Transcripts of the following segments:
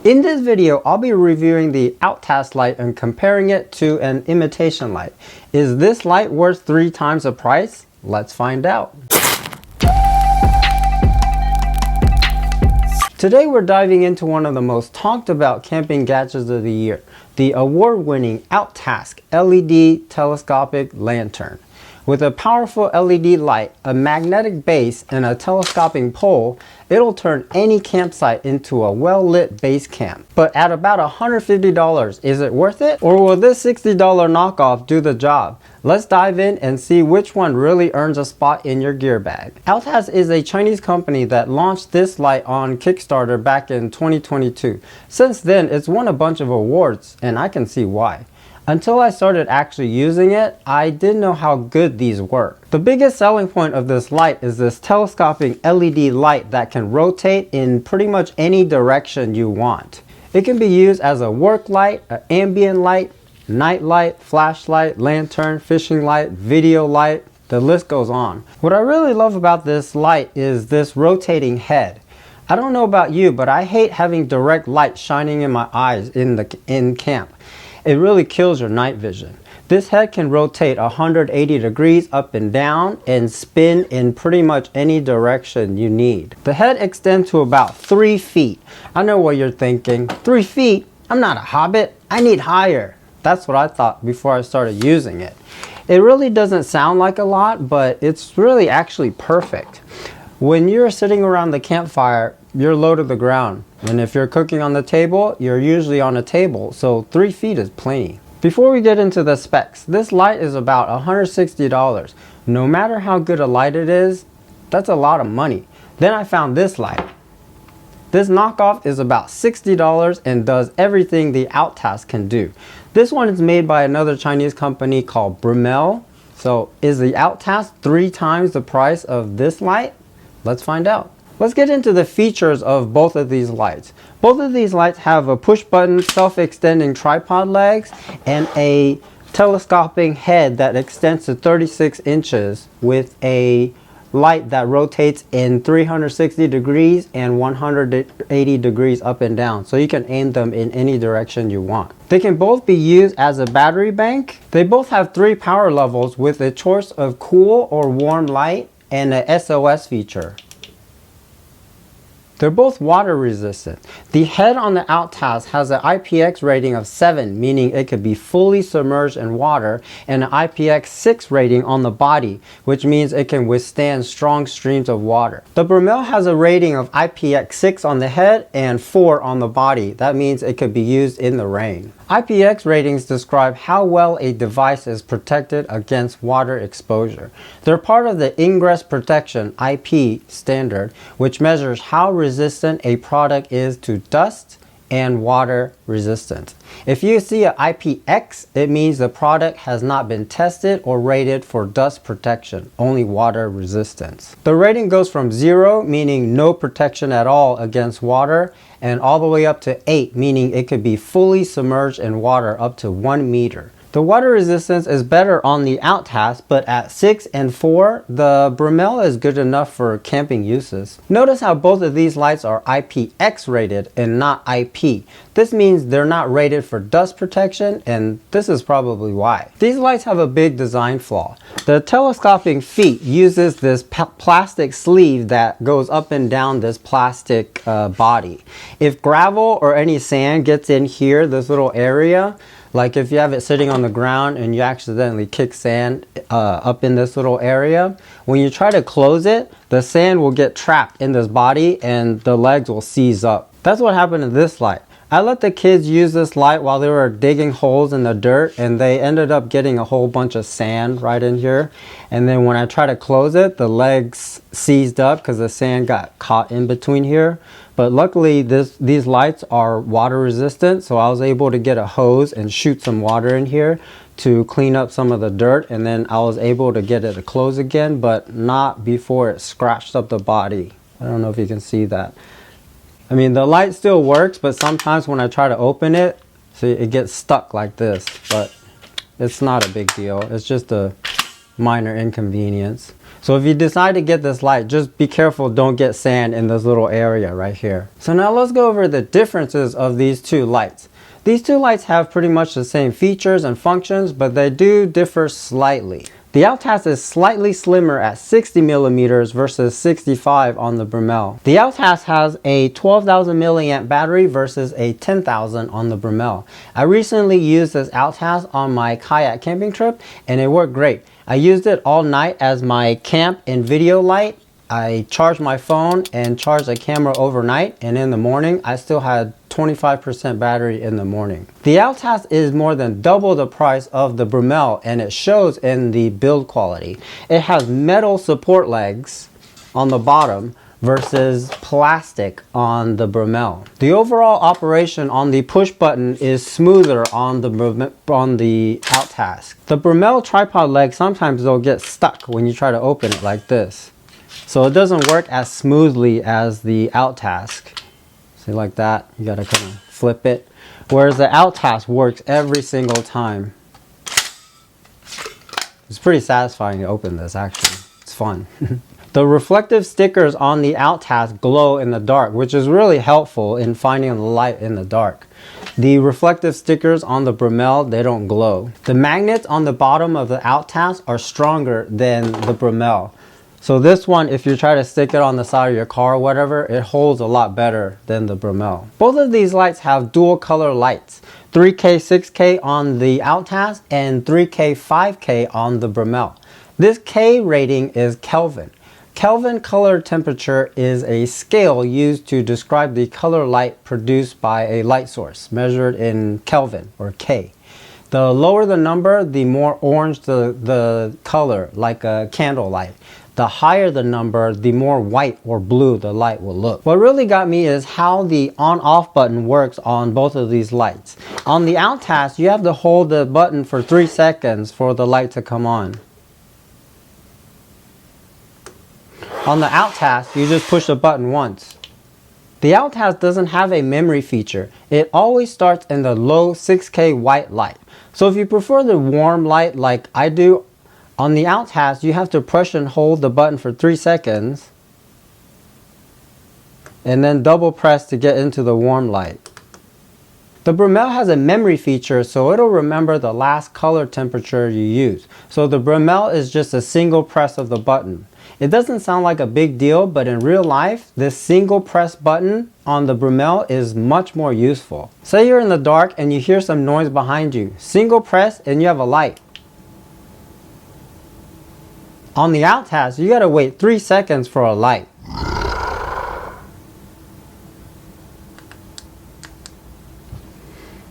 In this video, I'll be reviewing the Outask light and comparing it to an imitation light. Is this light worth 3 times the price? Let's find out. Today we're diving into one of the most talked about camping gadgets of the year, the award-winning Outask LED Telescopic Lantern. With a powerful LED light, a magnetic base, and a telescoping pole, it'll turn any campsite into a well-lit base camp. But at about $150, is it worth it? Or will this $60 knockoff do the job? Let's dive in and see which one really earns a spot in your gear bag. Outask is a Chinese company that launched this light on Kickstarter back in 2022. Since then, it's won a bunch of awards, and I can see why. Until I started actually using it, I didn't know how good these work. The biggest selling point of this light is this telescoping LED light that can rotate in pretty much any direction you want. It can be used as a work light, an ambient light, night light, flashlight, lantern, fishing light, video light, the list goes on. What I really love about this light is this rotating head. I don't know about you, but I hate having direct light shining in my eyes in camp. It really kills your night vision. This head can rotate 180 degrees up and down and spin in pretty much any direction you need. The head extends to about 3 feet. I know what you're thinking. 3 feet? I'm not a hobbit. I need higher. That's what I thought before I started using it. It really doesn't sound like a lot, but it's really actually perfect. When you're sitting around the campfire, you're low to the ground. And if you're cooking on the table, you're usually on a table, so 3 feet is plenty. Before we get into the specs, this light is about $160. No matter how good a light it is, that's a lot of money. Then I found this light. This knockoff is about $60 and does everything the Outask can do. This one is made by another Chinese company called Brimmel. So is the Outask 3 times the price of this light? Let's find out. Let's get into the features of both of these lights. Both of these lights have a push button, self-extending tripod legs, and a telescoping head that extends to 36 inches with a light that rotates in 360 degrees and 180 degrees up and down, so you can aim them in any direction you want. They can both be used as a battery bank. They both have 3 power levels with a choice of cool or warm light and an SOS feature. They're both water resistant. The head on the Outask has an IPX rating of 7, meaning it could be fully submerged in water, and an IPX 6 rating on the body, which means it can withstand strong streams of water. The Bromel has a rating of IPX 6 on the head and 4 on the body. That means it could be used in the rain. IPX ratings describe how well a device is protected against water exposure. They're part of the Ingress Protection IP standard, which measures how resistant a product is to dust and water resistance. If you see an IPX, it means the product has not been tested or rated for dust protection, only water resistance. The rating goes from 0, meaning no protection at all against water, and all the way up to 8, meaning it could be fully submerged in water up to 1 meter. The water resistance is better on the Outask, but at 6 and 4, the Bromel is good enough for camping uses. Notice how both of these lights are IPX rated and not IP. This means they're not rated for dust protection, and this is probably why. These lights have a big design flaw. The telescoping feet uses this plastic sleeve that goes up and down this plastic body. If gravel or any sand gets in here, this little area, like if you have it sitting on the ground and you accidentally kick sand up in this little area, when you try to close it, the sand will get trapped in this body and the legs will seize up. That's what happened to this light. I let the kids use this light while they were digging holes in the dirt, and they ended up getting a whole bunch of sand right in here. And then when I tried to close it, the legs seized up because the sand got caught in between here. But luckily these lights are water resistant, so I was able to get a hose and shoot some water in here to clean up some of the dirt, and then I was able to get it to close again, but not before it scratched up the body. I don't know if you can see that. I mean, the light still works, but sometimes when I try to open it, see, it gets stuck like this, but it's not a big deal. It's just a minor inconvenience. So if you decide to get this light, just be careful, don't get sand in this little area right here. So now let's go over the differences of these two lights. These two lights have pretty much the same features and functions, but they do differ slightly. The Outask is slightly slimmer at 60 millimeters versus 65 on the Bromel. The Outask has a 12,000 milliamp battery versus a 10,000 on the Bromel. I recently used this Outask on my kayak camping trip and it worked great. I used it all night as my camp and video light. I charged my phone and charged the camera overnight, and in the morning I still had 25% battery in the morning. The Outask is more than double the price of the Bromel, and it shows in the build quality. It has metal support legs on the bottom versus plastic on the Bromel. The overall operation on the push button is smoother on the Outask. The Bromel tripod leg, sometimes they'll get stuck when you try to open it like this. So it doesn't work as smoothly as the Outask. See, like that, you gotta kind of flip it. Whereas the Outask works every single time. It's pretty satisfying to open this, actually. It's fun. The reflective stickers on the Outask glow in the dark, which is really helpful in finding the light in the dark. The reflective stickers on the Bromel, they don't glow. The magnets on the bottom of the Outask are stronger than the Bromel. So this one, if you try to stick it on the side of your car or whatever, it holds a lot better than the Bromel. Both of these lights have dual color lights. 3K 6K on the Outask and 3K 5K on the Bromel. This K rating is Kelvin. Kelvin color temperature is a scale used to describe the color light produced by a light source, measured in Kelvin or K. The lower the number, the more orange the color, like a candle light. The higher the number, the more white or blue the light will look. What really got me is how the on-off button works on both of these lights. On the Outask, you have to hold the button for 3 seconds for the light to come on. On the Outask, you just push the button once. The Outask doesn't have a memory feature. It always starts in the low 6K white light. So if you prefer the warm light like I do, on the Outask, you have to push and hold the button for 3 seconds and then double press to get into the warm light. The Bromel has a memory feature, so it'll remember the last color temperature you use. So the Bromel is just a single press of the button. It doesn't sound like a big deal, but in real life, this single press button on the Bromel is much more useful. Say you're in the dark and you hear some noise behind you. Single press and you have a light. On the Outask, you gotta wait 3 seconds for a light.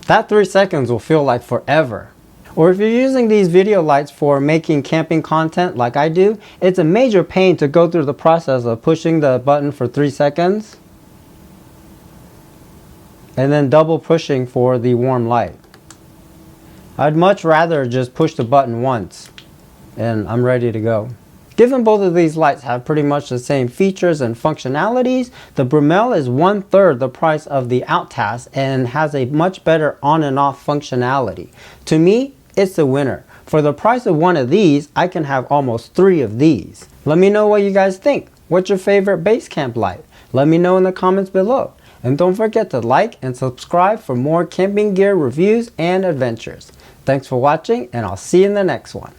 That 3 seconds will feel like forever. Or if you're using these video lights for making camping content like I do, it's a major pain to go through the process of pushing the button for 3 seconds and then double pushing for the warm light. I'd much rather just push the button once and I'm ready to go. Given both of these lights have pretty much the same features and functionalities, the Bromel is 1/3 the price of the Outask and has a much better on and off functionality. To me, it's the winner. For the price of one of these, I can have almost 3 of these. Let me know what you guys think. What's your favorite base camp light? Let me know in the comments below. And don't forget to like and subscribe for more camping gear reviews and adventures. Thanks for watching, and I'll see you in the next one.